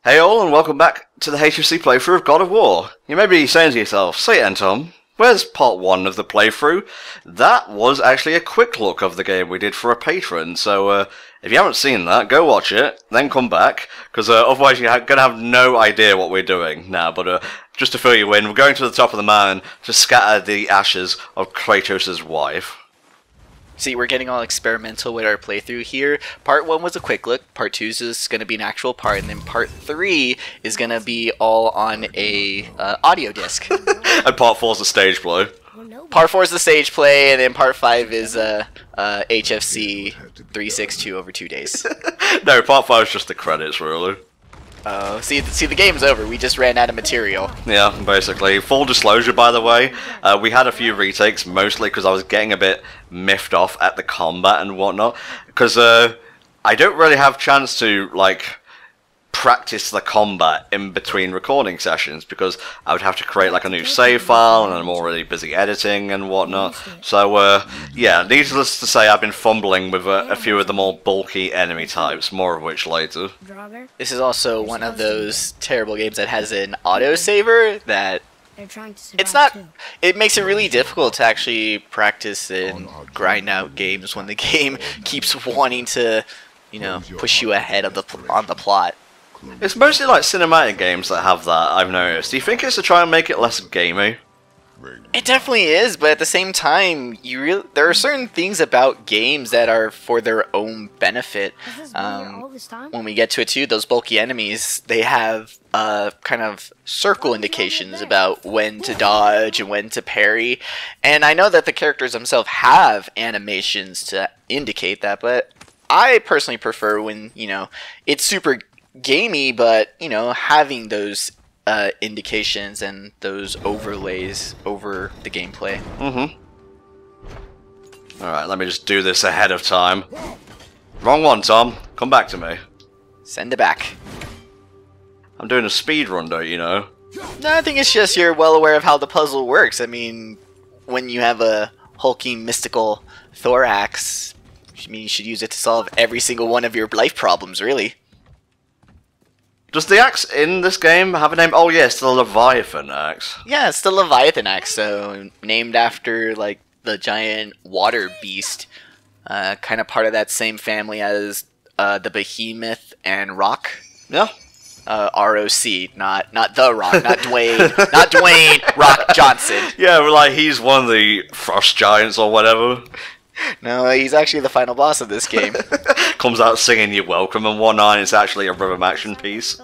Hey all, and welcome back to the HFC playthrough of God of War. You may be saying to yourself, say it, Tom, where's part 1 of the playthrough? That was actually a quick look of the game we did for a patron, so if you haven't seen that, go watch it, then come back, because otherwise you're going to have no idea what we're doing now. But just to fill you in, we're going to the top of the mountain to scatter the ashes of Kratos' wife. See, we're getting all experimental with our playthrough here. Part 1 was a quick look, part 2 is going to be an actual part, and then part 3 is going to be all on a audio disc. And part 4 is the stage play. Part 4 is the stage play, and then part 5 is HFC 362 over 2 days. No, part 5 is just the credits, really. Oh, see, the game's over. We just ran out of material. Yeah, basically. Full disclosure, by the way, we had a few retakes, mostly because I was getting a bit miffed off at the combat and whatnot, because I don't really have chance to, like, practice the combat in between recording sessions, because I would have to create, like, a new save file, and I'm already busy editing and whatnot. So, yeah, needless to say, I've been fumbling with a few of the more bulky enemy types, more of which later. This is also one of those terrible games that has an autosaver that it's not. It makes it really difficult to actually practice and grind out games when the game keeps wanting to, you know, push you ahead of on the plot. It's mostly like cinematic games that have that, I've noticed. Do you think it's to try and make it less gamey? It definitely is, but at the same time, there are certain things about games that are for their own benefit. When we get to it too, those bulky enemies, they have kind of circle indications about when to dodge and when to parry. And I know that the characters themselves have animations to indicate that, but I personally prefer when, you know, it's super gamey, but, you know, having those indications and those overlays over the gameplay. Alright, let me just do this ahead of time. Wrong one, Tom. Come back to me. Send it back. I'm doing a speed run, though, you know. No, I think it's just you're well aware of how the puzzle works. I mean, when you have a hulking mystical thorax, I mean, you should use it to solve every single one of your life problems, really. Does the axe in this game have a name? Oh yeah, it's the Leviathan axe. Yeah, it's the Leviathan axe, so named after, like, the giant water beast. Kind of part of that same family as the Behemoth and Rock. Yeah. ROC, not The Rock, not Dwayne, not Dwayne Rock Johnson. Yeah, well, like, he's one of the frost giants or whatever. No, he's actually the final boss of this game. Comes out singing "You're Welcome" and whatnot. It's actually a rhythm action piece.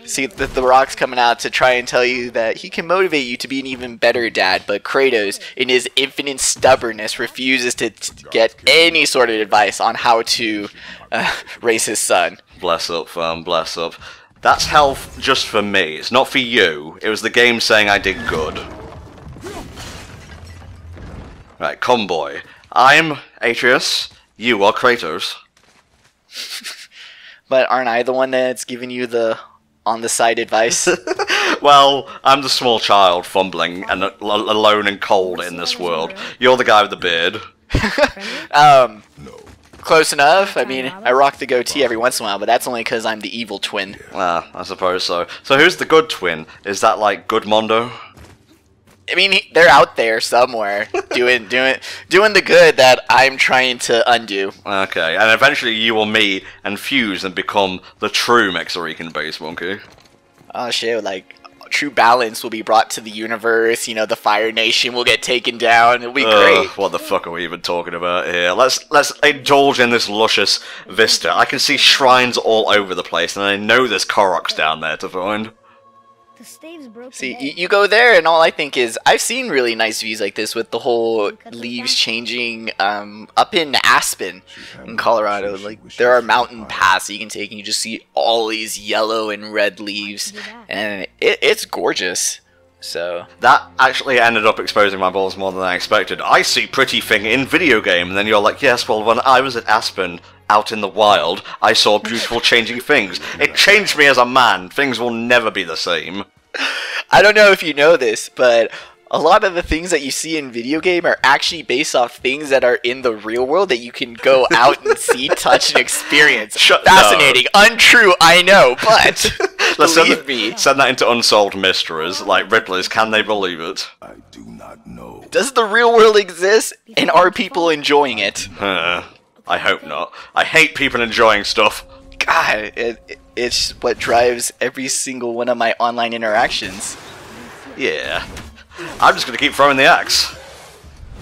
See, the Rock's coming out to try and tell you that he can motivate you to be an even better dad, but Kratos, in his infinite stubbornness, refuses to get any sort of advice on how to raise his son. Bless up, fam, bless up. That's hell just for me. It's not for you. It was the game saying I did good. Right, come boy. I'm Atreus. You are Kratos. But aren't I the one that's giving you the on-the-side advice? Well, I'm the small child fumbling and alone and cold in this world. You're the guy with the beard. Close enough. I mean, I rock the goatee every once in a while, but that's only because I'm the evil twin. Ah, I suppose so. So who's the good twin? Is that like Good Mondo? I mean, they're out there somewhere doing the good that I'm trying to undo. Okay, and eventually you will meet and fuse and become the true Mexican base monkey. Oh shit! Like, true balance will be brought to the universe. You know, the Fire Nation will get taken down. It'll be great. What the fuck are we even talking about here? Let's indulge in this luscious vista. I can see shrines all over the place, and I know there's Koroks down there to find. See, you go there, and all I think is, I've seen really nice views like this with the whole leaves changing up in Aspen in Colorado. Like, there are mountain paths you can take, and you just see all these yellow and red leaves, and it's gorgeous. So that actually ended up exposing my balls more than I expected. I see pretty thing in video game, and then you're like, yes, well, when I was at Aspen, out in the wild, I saw beautiful changing things. It changed me as a man. Things will never be the same. I don't know if you know this, but a lot of the things that you see in video game are actually based off things that are in the real world that you can go out and see, touch, and experience. Fascinating. No. Untrue, I know, but... Believe me. Send that into Unsolved Mysteries, like Riddler's Can They Believe It? I do not know. Does the real world exist, and are people enjoying it? I hope not. I hate people enjoying stuff. God, it's what drives every single one of my online interactions. Yeah. I'm just gonna keep throwing the axe.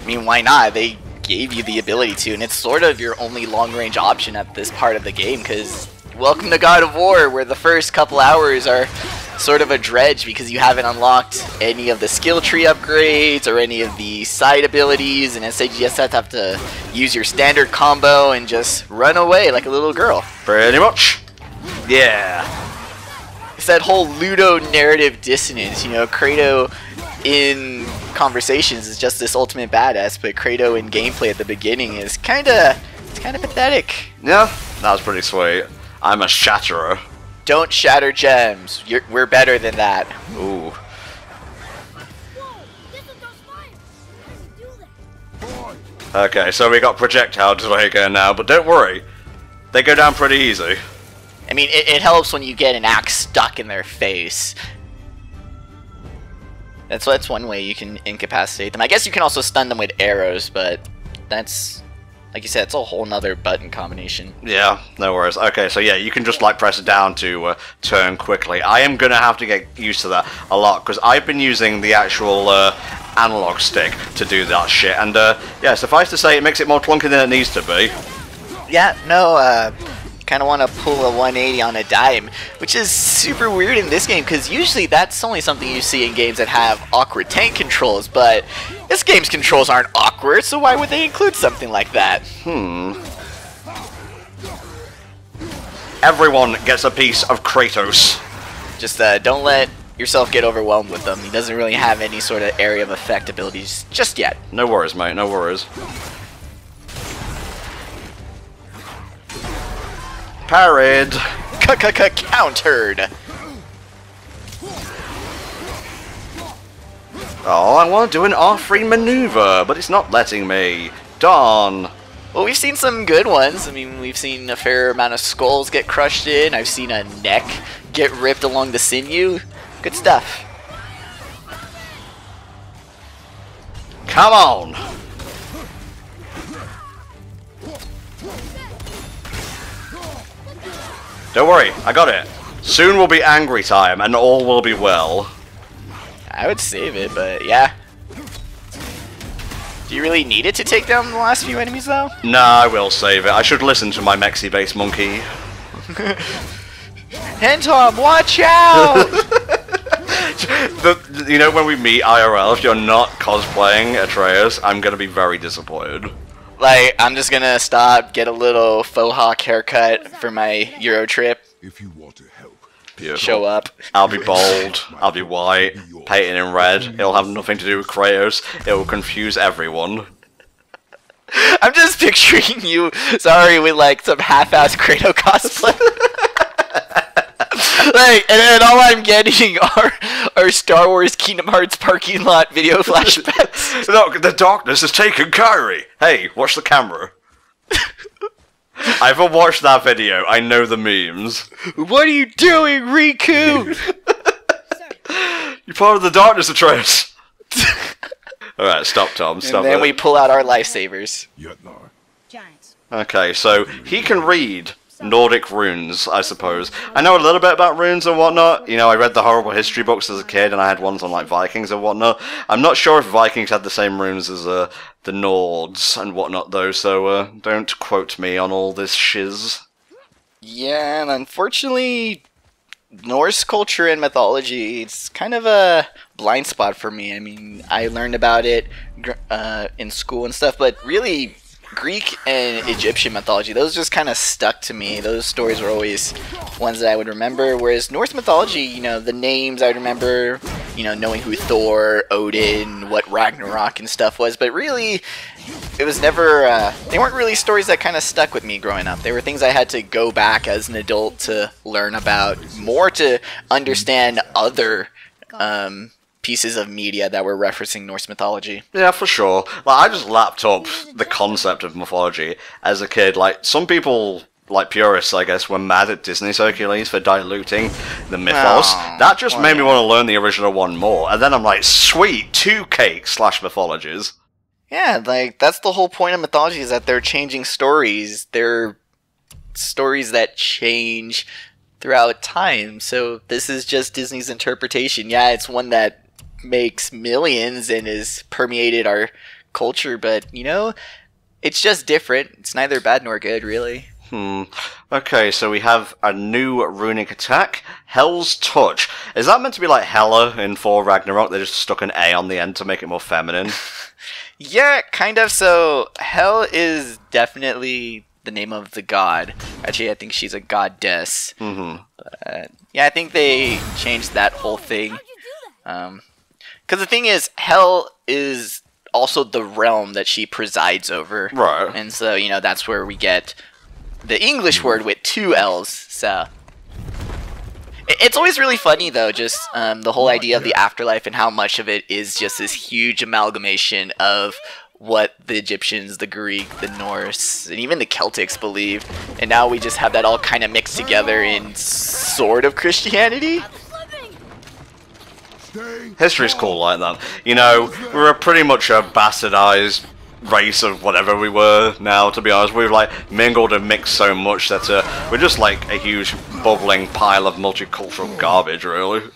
I mean, why not? They gave you the ability to, and it's sort of your only long-range option at this part of the game, because welcome to God of War, where the first couple hours are sort of a dredge because you haven't unlocked any of the skill tree upgrades or any of the side abilities, and instead you just have to use your standard combo and just run away like a little girl. Pretty much. Yeah. It's that whole Ludo narrative dissonance, you know, Kratos in conversations is just this ultimate badass, but Kratos in gameplay at the beginning is kinda pathetic. Yeah, that was pretty sweet. I'm a shatterer. Don't shatter gems. We're better than that. Ooh. Okay, so we got projectiles again now, but don't worry. They go down pretty easy. I mean, it helps when you get an axe stuck in their face. That's one way you can incapacitate them. I guess you can also stun them with arrows, but that's, like you said, it's a whole nother button combination. Yeah, no worries. Okay, so yeah, you can just like press down to turn quickly. I am gonna have to get used to that a lot because I've been using the actual analog stick to do that shit, and yeah, suffice to say, it makes it more clunky than it needs to be. Yeah, no, kind of want to pull a 180 on a dime, which is super weird in this game because usually that's only something you see in games that have awkward tank controls, but this game's controls aren't awkward, so why would they include something like that? Everyone gets a piece of Kratos. Just don't let yourself get overwhelmed with them. He doesn't really have any sort of area of effect abilities just yet. No worries, mate, no worries. Parried. Countered. Oh, I want to do an R3 maneuver, but it's not letting me. Darn. Well, we've seen some good ones. I mean, we've seen a fair amount of skulls get crushed in. I've seen a neck get ripped along the sinew. Good stuff. Come on. Don't worry, I got it. Soon will be angry time, and all will be well. I would save it, but yeah. Do you really need it to take down the last few enemies, though? Nah, I will save it. I should listen to my Mexi-based monkey. Hentom, watch out! You know, when we meet IRL, if you're not cosplaying Atreus, I'm gonna be very disappointed. Like, I'm just gonna stop, get a little faux hawk haircut for my Euro trip. If you want to help, Beautiful. Show up. I'll be bold, I'll be white, painted in red, it'll have nothing to do with Kratos, it will confuse everyone. I'm just picturing you, sorry, with like some half-assed Kratos cosplay. Like, and then all I'm getting are Star Wars Kingdom Hearts parking lot video flashbacks. Look, the darkness has taken Kyrie. Hey, watch the camera. I haven't watched that video. I know the memes. What are you doing, Riku? You're part of the darkness, Atreus. Alright, stop, Tom. Stop And then it. we pull out our lifesavers. Yetnar. Okay, so he can read Nordic runes, I suppose. I know a little bit about runes and whatnot. You know, I read the horrible history books as a kid, and I had ones on like Vikings and whatnot. I'm not sure if Vikings had the same runes as the Nords and whatnot, though. So don't quote me on all this shiz. Yeah, and unfortunately, Norse culture and mythology, it's kind of a blind spot for me. I mean, I learned about it in school and stuff, but really, Greek and Egyptian mythology, those just kind of stuck to me. Those stories were always ones that I would remember, whereas Norse mythology, you know, the names I remember, you know, knowing who Thor, Odin, what Ragnarok and stuff was, but really, it was never, they weren't really stories that kind of stuck with me growing up. They were things I had to go back as an adult to learn about, more to understand other pieces of media that were referencing Norse mythology. Yeah, for sure. Like, I just lapped up the concept of mythology as a kid. Like, some people like purists, I guess, were mad at Disney Hercules for diluting the mythos. Oh, That just made me want to learn the original one more. And then I'm like, sweet, 2 cakes / mythologies. Yeah, like, that's the whole point of mythology, is that they're changing stories. They're stories that change throughout time. So this is just Disney's interpretation. Yeah, it's one that makes millions and has permeated our culture, but, you know, it's just different. It's neither bad nor good, really. Okay, so we have a new runic attack, Hell's Touch. Is that meant to be like Hela in Thor Ragnarok? They just stuck an A on the end to make it more feminine? Yeah, kind of. So Hel is definitely the name of the god. Actually, I think she's a goddess. But, yeah, I think they changed that whole thing. Because the thing is, Hel is also the realm that she presides over. Right. And so, you know, that's where we get the English word with 2 L's. So it's always really funny, though, just the whole idea of the afterlife and how much of it is just this huge amalgamation of what the Egyptians, the Greek, the Norse, and even the Celtics believed. And now we just have that all kind of mixed together in sort of Christianity. History's cool like that. You know, we're pretty much a bastardized race of whatever we were now, to be honest. We've, like, mingled and mixed so much that we're just, like, a huge bubbling pile of multicultural garbage, really.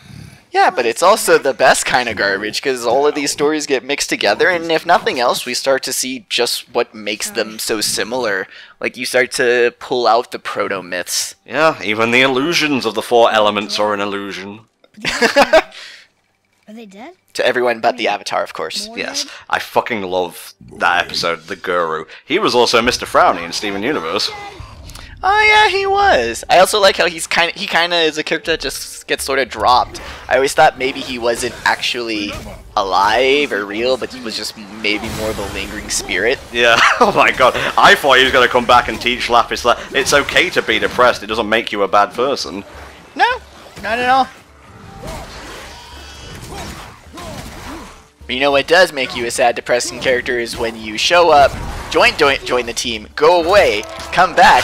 Yeah, but it's also the best kind of garbage, because all of these stories get mixed together, and if nothing else, we start to see just what makes them so similar. Like, you start to pull out the proto-myths. Yeah, even the illusions of the 4 elements are an illusion. Are they dead? To everyone but the Avatar, of course. Yes, I fucking love that episode, The Guru. He was also Mr. Frowny in Steven Universe. Oh yeah, he was. I also like how he kind of is a character that just gets sort of dropped. I always thought maybe he wasn't actually alive or real, but he was just maybe more of a lingering spirit. Yeah, oh my god. I thought he was going to come back and teach Lapis that it's okay to be depressed, it doesn't make you a bad person. No, not at all. But you know what does make you a sad, depressing character is when you show up, join the team, go away, come back,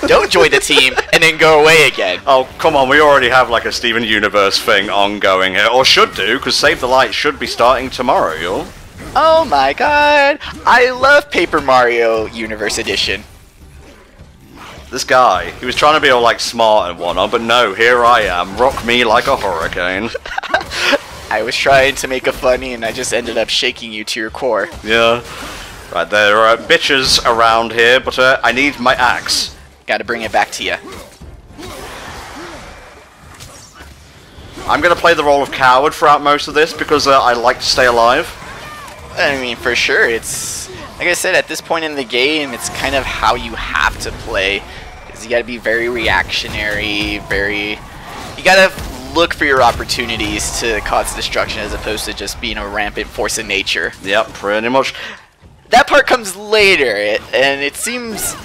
don't join the team, and then go away again. Oh, come on, we already have like a Steven Universe thing ongoing here, or should do, because Save the Light should be starting tomorrow, y'all. Oh my god, I love Paper Mario Universe Edition. This guy, he was trying to be all like smart and whatnot, but no, here I am, rock me like a hurricane. I was trying to make a funny and I just ended up shaking you to your core. Yeah. Right, there are bitches around here, but I need my axe. Gotta bring it back to you. I'm gonna play the role of coward throughout most of this because I like to stay alive. I mean, for sure, it's... Like I said, at this point in the game, it's kind of how you have to play. Because you gotta be very reactionary, very... You gotta look for your opportunities to cause destruction as opposed to just being a rampant force of nature. Yep, pretty much. That part comes later, and it seems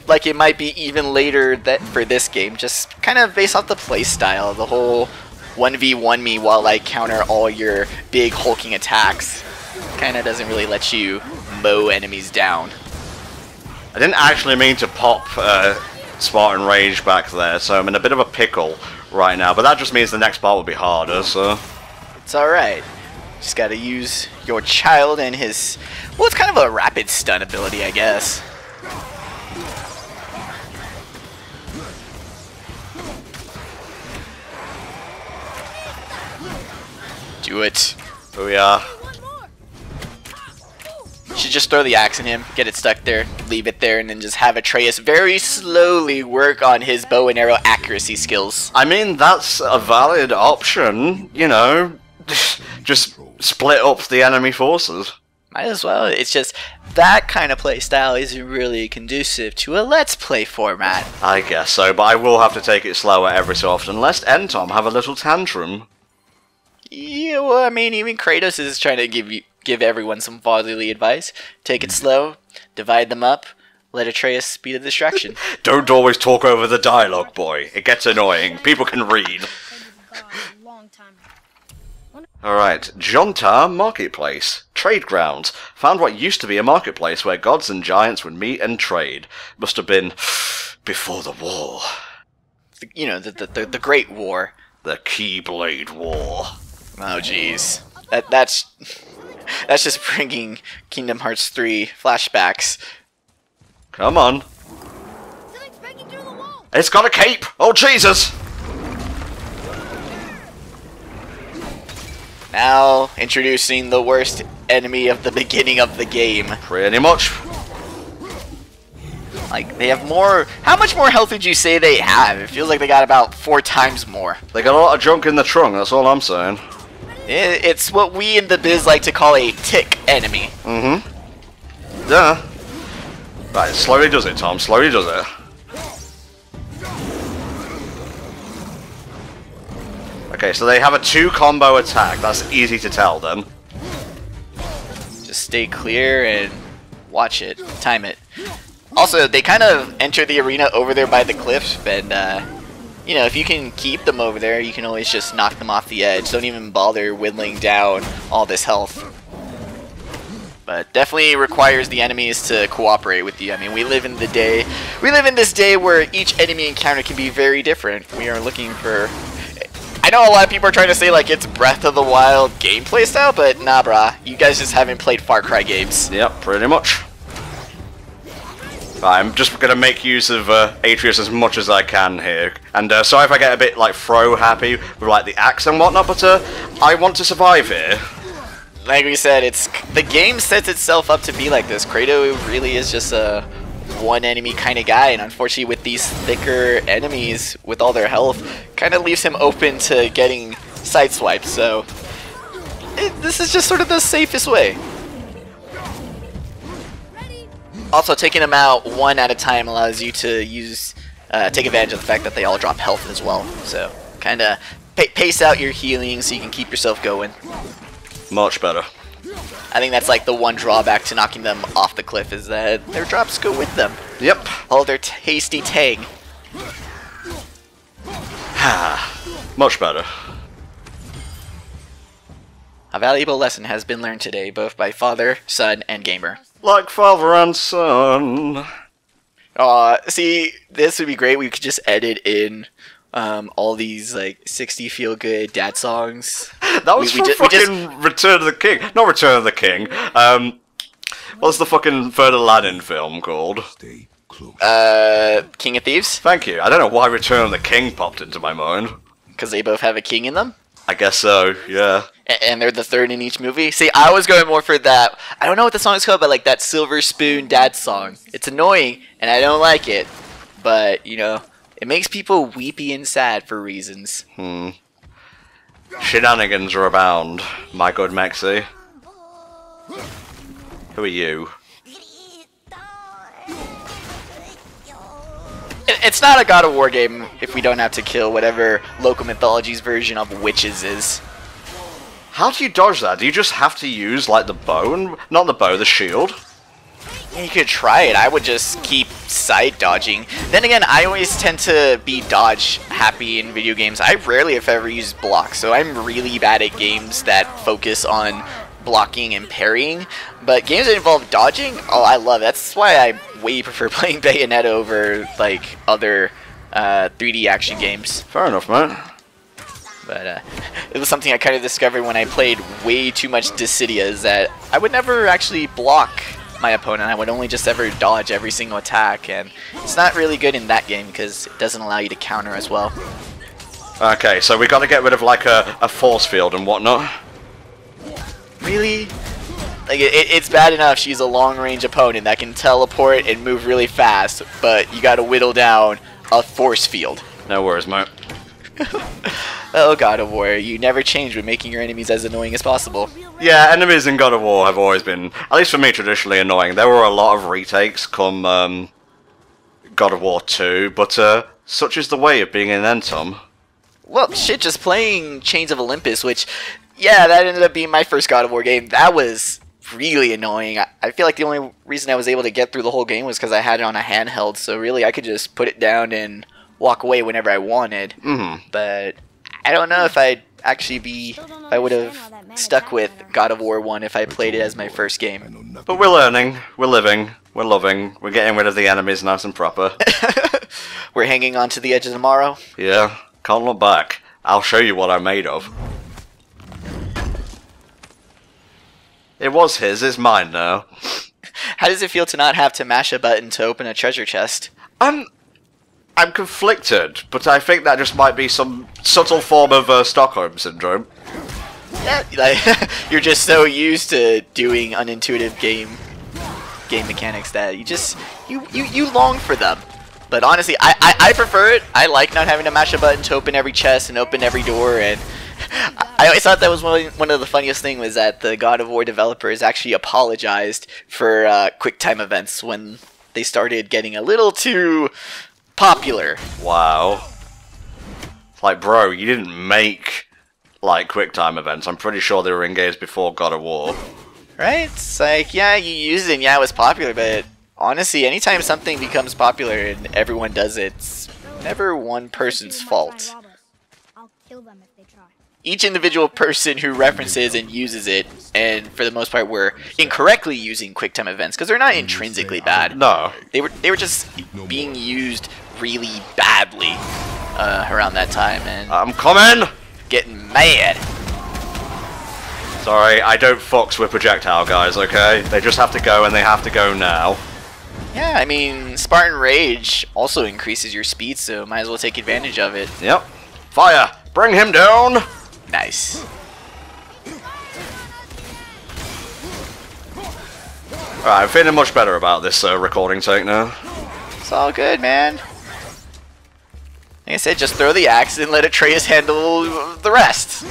like it might be even later for this game, just kind of based off the playstyle, the whole 1v1 me while I counter all your big hulking attacks. Kind of doesn't really let you mow enemies down. I didn't actually mean to pop Spartan Rage back there, so I'm in a bit of a pickle right now, but that just means the next part will be harder, so... It's alright. Just gotta use your child and his... Well, it's kind of a rapid stun ability, I guess. Do it. Booyah. You should just throw the axe in him, get it stuck there, leave it there, and then just have Atreus very slowly work on his bow and arrow accuracy skills. I mean, that's a valid option, you know. Just split up the enemy forces. Might as well. It's just that kind of play style isn't really conducive to a Let's Play format. I guess so, but I will have to take it slower every so often, lest Entom have a little tantrum. Yeah, well, I mean, even Kratos is trying to give everyone some fatherly advice. Take it slow, divide them up, let Atreus be the distraction. Don't always talk over the dialogue, boy. It gets annoying. People can read. Alright, Jontar Marketplace. Trade grounds. Found what used to be a marketplace where gods and giants would meet and trade. Must have been Before the war. You know, the Great War. The Keyblade War. Oh, jeez. That's just bringing Kingdom Hearts 3 flashbacks. Come on. It's got a cape! Oh, Jesus! Now, introducing the worst enemy of the beginning of the game. Pretty much. Like, they have more... How much more health would you say they have? It feels like they got about 4 times more. They got a lot of junk in the trunk, that's all I'm saying. It's what we in the biz like to call a tick enemy. Mm-hmm. Yeah. Right, slowly does it, Tom. Slowly does it. Okay, so they have a 2-combo attack. That's easy to tell then. Just stay clear and watch it. Time it. Also, they kind of enter the arena over there by the cliff, and, you know, if you can keep them over there, you can always just knock them off the edge. Don't even bother whittling down all this health. But definitely requires the enemies to cooperate with you. I mean, we live in this day where each enemy encounter can be very different. We are looking for... I know a lot of people are trying to say, like, it's Breath of the Wild gameplay style, but nah, brah. You guys just haven't played Far Cry games. Yep, pretty much. I'm just going to make use of Atreus as much as I can here. And sorry if I get a bit, like, throw-happy with, like, the axe and whatnot, but I want to survive here. Like we said, the game sets itself up to be like this. Kratos really is just a one enemy kind of guy, and unfortunately with these thicker enemies with all their health, kind of leaves him open to getting sideswiped, so this is just sort of the safest way. Also, taking them out one at a time allows you to take advantage of the fact that they all drop health as well, so kind of pace out your healing so you can keep yourself going. Much better. I think that's like the one drawback to knocking them off the cliff, is that their drops go with them. Yep. All their tasty tang. Much better. A valuable lesson has been learned today, both by father, son, and gamer. Like father and son. See, this would be great. We could just edit in all these like 60 feel good dad songs. That was fucking Return of the King. Not Return of the King. What's the fucking third Aladdin film called? Stay close. King of Thieves? Thank you. I don't know why Return of the King popped into my mind. Because they both have a king in them? I guess so, yeah. And they're the third in each movie? See, I was going more for that. I don't know what the song is called, but like that Silver Spoon dad song. It's annoying, and I don't like it. But, you know, it makes people weepy and sad for reasons. Shenanigans are abound, my good Maxie. Who are you? It's not a God of War game if we don't have to kill whatever local mythology's version of witches is. How do you dodge that? Do you just have to use, like, the bow? And not the bow, the shield? You could try it. I would just keep side dodging. Then again, I always tend to be dodge happy in video games. I rarely, if ever, use block, so I'm really bad at games that focus on blocking and parrying. But games that involve dodging, oh, I love it. That's why I way prefer playing Bayonetta over like other 3D action games. Fair enough, man. But it was something I kind of discovered when I played way too much Dissidia, is that I would never actually block my opponent. I would only just ever dodge every single attack, and it's not really good in that game because it doesn't allow you to counter as well. Okay, so we got to get rid of like a force field and whatnot. Really? Like it's bad enough she's a long-range opponent that can teleport and move really fast, but you got to whittle down a force field. No worries, mate. Oh, God of War, you never change with making your enemies as annoying as possible. Yeah, enemies in God of War have always been, at least for me, traditionally annoying. There were a lot of retakes come God of War 2, but such is the way of being in Entom. Well, shit, just playing Chains of Olympus, which, yeah, that ended up being my first God of War game. That was really annoying. I feel like the only reason I was able to get through the whole game was because I had it on a handheld, so really I could just put it down and walk away whenever I wanted. But I don't know if I'd actually I would have stuck with God of War 1 if I played it as my first game. But we're learning, we're living, we're loving, we're getting rid of the enemies nice and proper. We're hanging on to the edge of tomorrow. Yeah, can't look back. I'll show you what I'm made of. It was his, it's mine now. How does it feel to not have to mash a button to open a treasure chest? I'm conflicted, but I think that just might be some subtle form of Stockholm Syndrome. Yeah, like, you're just so used to doing unintuitive game mechanics that you long for them. But honestly, I prefer it. I like not having to mash a button to open every chest and open every door. And I always thought that was one of the funniest things was that the God of War developers actually apologized for QuickTime events when they started getting a little too popular. Wow. Like, bro, you didn't make, like, QuickTime events. I'm pretty sure they were in games before God of War. Right? It's like, yeah, you used it and yeah, it was popular, but honestly, anytime something becomes popular and everyone does it, it's never one person's fault. Each individual person who references and uses it, and for the most part were incorrectly using QuickTime events, because they're not intrinsically bad. No. They were just being used really badly around that time, and I'm coming! getting mad. Sorry, I don't fucks with projectile guys, okay? They just have to go and they have to go now. Yeah, I mean, Spartan Rage also increases your speed, so might as well take advantage of it. Yep. Fire! Bring him down! Nice. Alright, I'm feeling much better about this recording take now. It's all good, man. Like I said, just throw the axe and let Atreus handle the rest.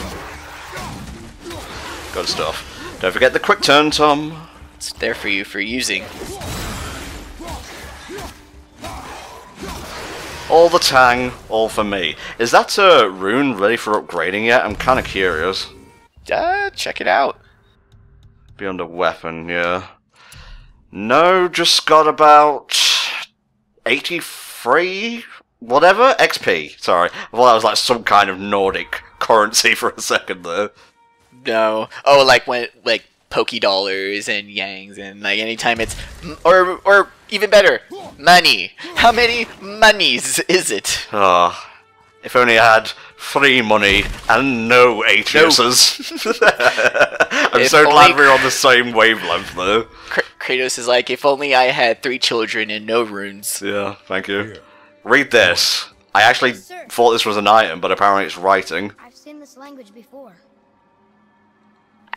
Good stuff. Don't forget the quick turn, Tom. It's there for you for using. All the tang, all for me. Is that rune ready for upgrading yet? I'm kind of curious. Check it out. Be under weapon, yeah. No, just got about 83, whatever, XP. Sorry, I thought that was like some kind of Nordic currency for a second there. No. Oh, like when Poke Dollars and Yangs and like anytime it's or even better, money. How many monies is it? Ah, if only I had 3 money and no Atreus's. I'm so glad we're on the same wavelength though. Kratos is like, if only I had 3 children and no runes. Yeah, thank you. Read this. I actually thought this was an item, but apparently it's writing. I've seen this language before.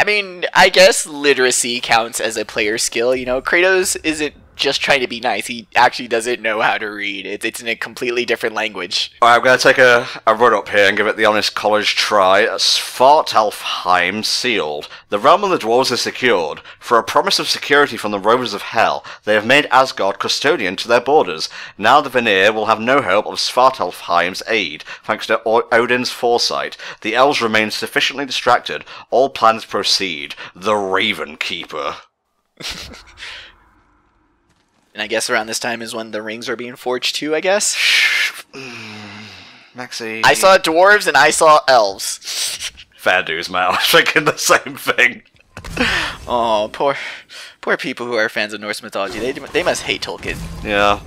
I mean, I guess literacy counts as a player skill. You know, Kratos isn't just trying to be nice. He actually doesn't know how to read. It's in a completely different language. Alright, I'm going to take a run up here and give it the honest college try. Svartalfheim sealed. The realm of the dwarves is secured. For a promise of security from the rovers of hell, they have made Asgard custodian to their borders. Now the Vanir will have no hope of Svartalfheim's aid, thanks to Odin's foresight. The elves remain sufficiently distracted. All plans proceed. The Raven Keeper. And I guess around this time is when the rings are being forged too, I guess? Maxie. I saw dwarves and I saw elves. Fair dues, man. I was thinking the same thing. Oh, poor people who are fans of Norse mythology. They must hate Tolkien. Yeah.